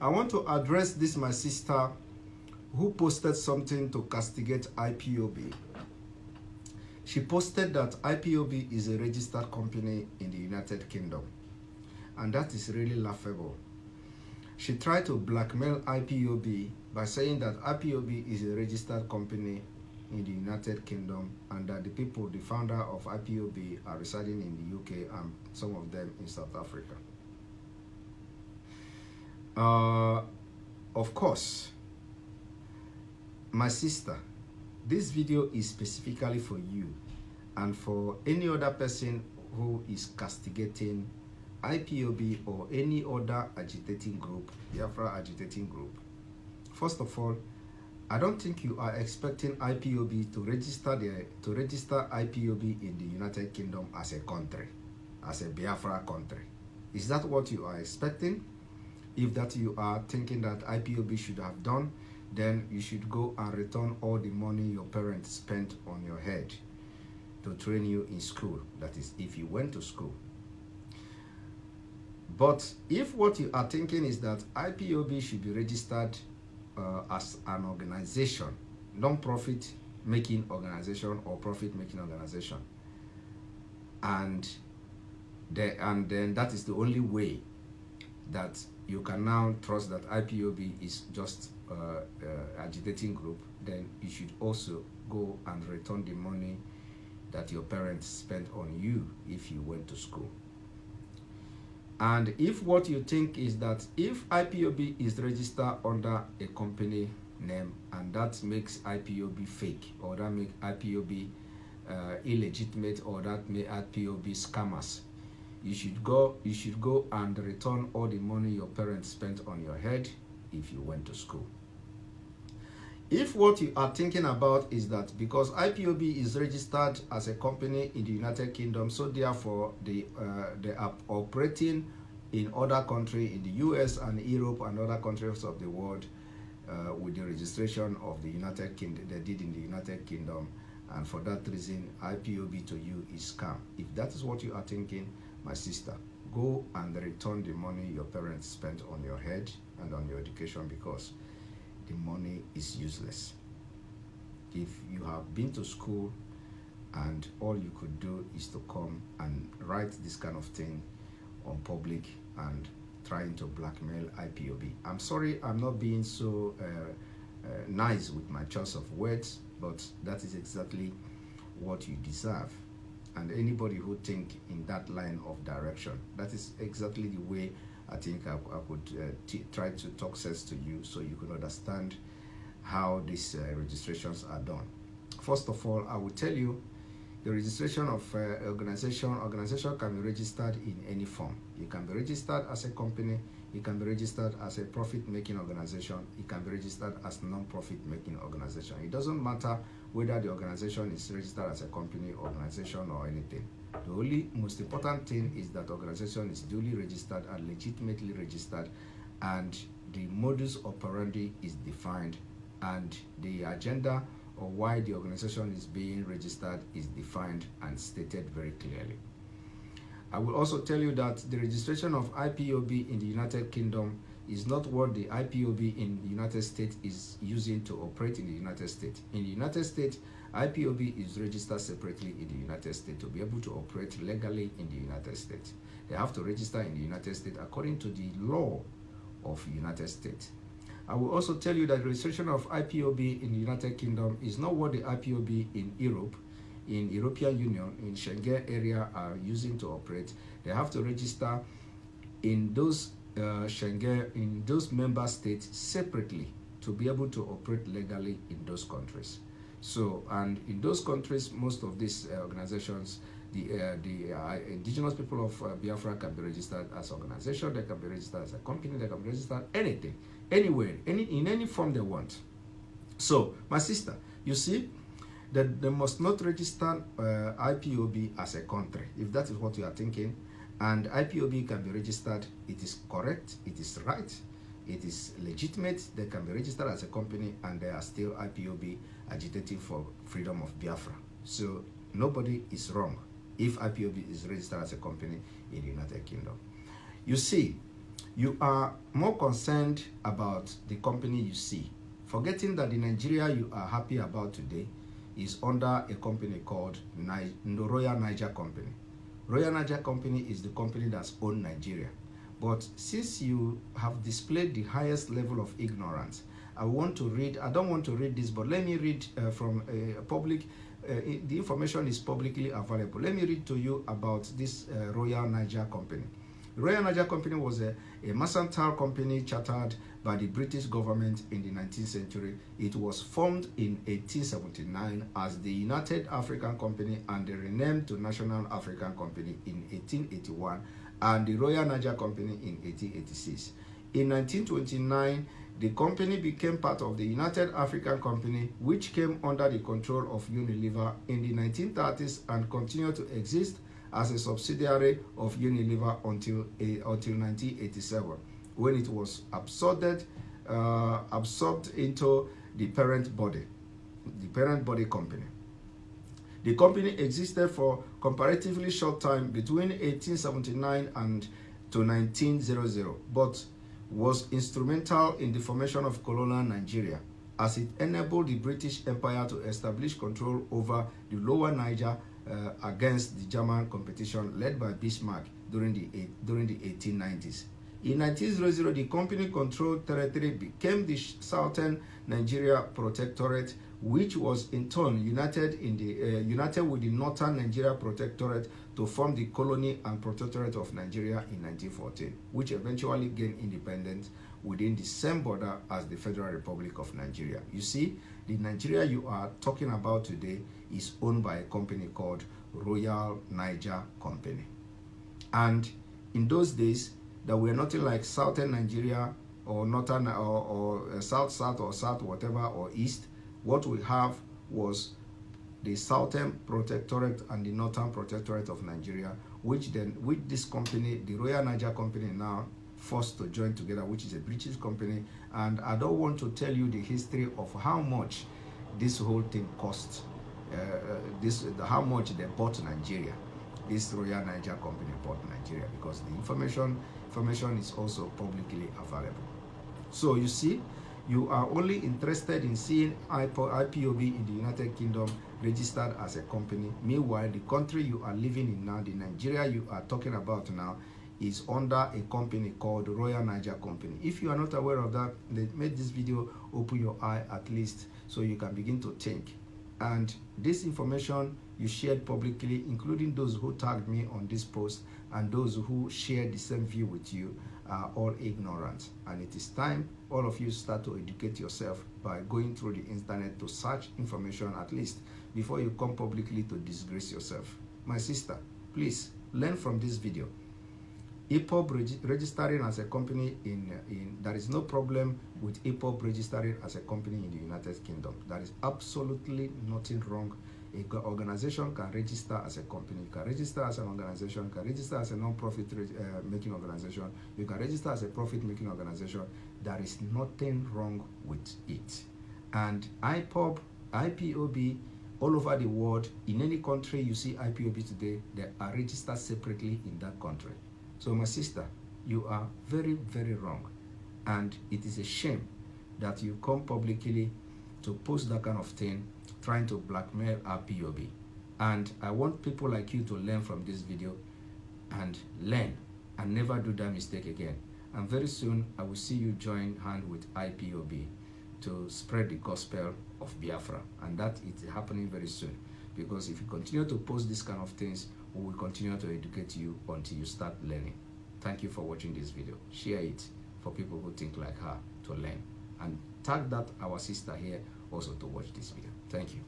I want to address this, my sister, who posted something to castigate IPOB. She posted that IPOB is a registered company in the United Kingdom, and that is really laughable. She tried to blackmail IPOB by saying that IPOB is a registered company in the United Kingdom and that the people, the founder of IPOB, are residing in the UK and some of them in South Africa. Of course, my sister, this video is specifically for you and for any other person who is castigating IPOB or any other agitating group, Biafra agitating group. First of all, I don't think you are expecting IPOB to register IPOB in the United Kingdom as a country, as a Biafra country. Is that what you are expecting? If that you are thinking that IPOB should have done, then you should go and return all the money your parents spent on your head to train you in school. That is, if you went to school. But if what you are thinking is that IPOB should be registered as an organization, non-profit making organization or profit making organization, and then that is the only way that you can now trust that IPOB is just agitating group, then you should also go and return the money that your parents spent on you if you went to school. And if what you think is that if IPOB is registered under a company name and that makes IPOB fake, or that makes IPOB illegitimate, or that make IPOB scammers, you should go and return all the money your parents spent on your head if you went to school. If what you are thinking about is that because IPOB is registered as a company in the United Kingdom, so therefore they are operating in other countries in the US and Europe and other countries of the world with the registration of the United Kingdom, they did in the United Kingdom, and for that reason IPOB to you is scam. If that is what you are thinking, my sister, go and return the money your parents spent on your head and on your education, because the money is useless. If you have been to school and all you could do is to come and write this kind of thing on public and trying to blackmail IPOB. I'm sorry I'm not being so nice with my choice of words, but that is exactly what you deserve. And anybody who think in that line of direction, that is exactly the way I think I could try to talk sense to you, so you could understand how these registrations are done. First of all, I will tell you the registration of organization can be registered in any form. It can be registered as a company, it can be registered as a profit-making organization, it can be registered as non-profit making organization. It doesn't matter whether the organization is registered as a company, organization, or anything. The only most important thing is that organization is duly registered and legitimately registered, and the modus operandi is defined, and the agenda or why the organization is being registered is defined and stated very clearly. I will also tell you that the registration of IPOB in the United Kingdom is not what the IPOB in the United States is using to operate in the United States. In the United States, IPOB is registered separately in the United States to be able to operate legally in the United States. They have to register in the United States according to the law of the United States. I will also tell you that the registration of IPOB in the United Kingdom is not what the IPOB in Europe, in European Union, in Schengen area are using to operate. They have to register in those Schengen, in those member states separately to be able to operate legally in those countries. So, and in those countries, most of these organizations, the indigenous people of Biafra can be registered as organization, they can be registered as a company, they can be registered anything, anywhere, in any form they want. So, my sister, you see that they must not register IPOB as a country, if that is what you are thinking. And IPOB can be registered, it is correct, it is right, it is legitimate, they can be registered as a company, and they are still IPOB agitating for freedom of Biafra. So nobody is wrong if IPOB is registered as a company in the United Kingdom. You see, You are more concerned about the company you see, forgetting that the Nigeria you are happy about today is under a company called the Royal Niger Company. Royal Niger Company is the company that's owned Nigeria. But since you have displayed the highest level of ignorance, I don't want to read this, but let me read from a public, the information is publicly available. Let me read to you about this Royal Niger Company. The Royal Niger Company was a mercantile company chartered by the British government in the 19th century. It was formed in 1879 as the United African Company and renamed to National African Company in 1881 and the Royal Niger Company in 1886. In 1929, the company became part of the United African Company, which came under the control of Unilever in the 1930s and continued to exist as a subsidiary of Unilever until 1987, when it was absorbed into the parent body company. The company existed for comparatively short time between 1879 and to 1900, but was instrumental in the formation of colonial Nigeria, as it enabled the British Empire to establish control over the lower Niger against the German competition led by Bismarck during the 1890s. In 1900, the company controlled territory became the Southern Nigeria Protectorate, which was in turn united with the Northern Nigeria Protectorate to form the Colony and Protectorate of Nigeria in 1914, which eventually gained independence within the same border as the Federal Republic of Nigeria. You see, the Nigeria you are talking about today is owned by a company called Royal Niger Company. And in those days, there were nothing like Southern Nigeria or Northern or South or South whatever or East. What we have was the Southern Protectorate and the Northern Protectorate of Nigeria, which then with this company, the Royal Niger Company, now forced to join together, which is a British company. And I don't want to tell you the history of how much this whole thing cost, how much they bought Nigeria. This Royal Niger Company bought Nigeria, because the information is also publicly available. So you see, you are only interested in seeing IPOB in the United Kingdom registered as a company. Meanwhile, the country you are living in now, the Nigeria you are talking about now, is under a company called Royal Niger Company. If you are not aware of that, let make this video open your eye at least, so you can begin to think. And this information you shared publicly, including those who tagged me on this post and those who share the same view with you, are all ignorant. And it is time all of you start to educate yourself by going through the internet to search information at least before you come publicly to disgrace yourself. My sister, please learn from this video. IPOB registering as a company there is no problem with IPOB registering as a company in the United Kingdom. There is absolutely nothing wrong. An organization can register as a company. You can register as an organization. You can register as a non-profit making organization. You can register as a profit-making organization. There is nothing wrong with it. And IPOB, all over the world, in any country you see IPOB today, they are registered separately in that country. So my sister, you are very, very wrong. And it is a shame that you come publicly to post that kind of thing, trying to blackmail IPOB. And I want people like you to learn from this video and learn and never do that mistake again. And very soon, I will see you join hand with IPOB to spread the gospel of Biafra. And that is happening very soon. Because if you continue to post this kind of things, we will continue to educate you until you start learning. Thank you for watching this video. Share it for people who think like her to learn. And tag that our sister here also to watch this video. Thank you.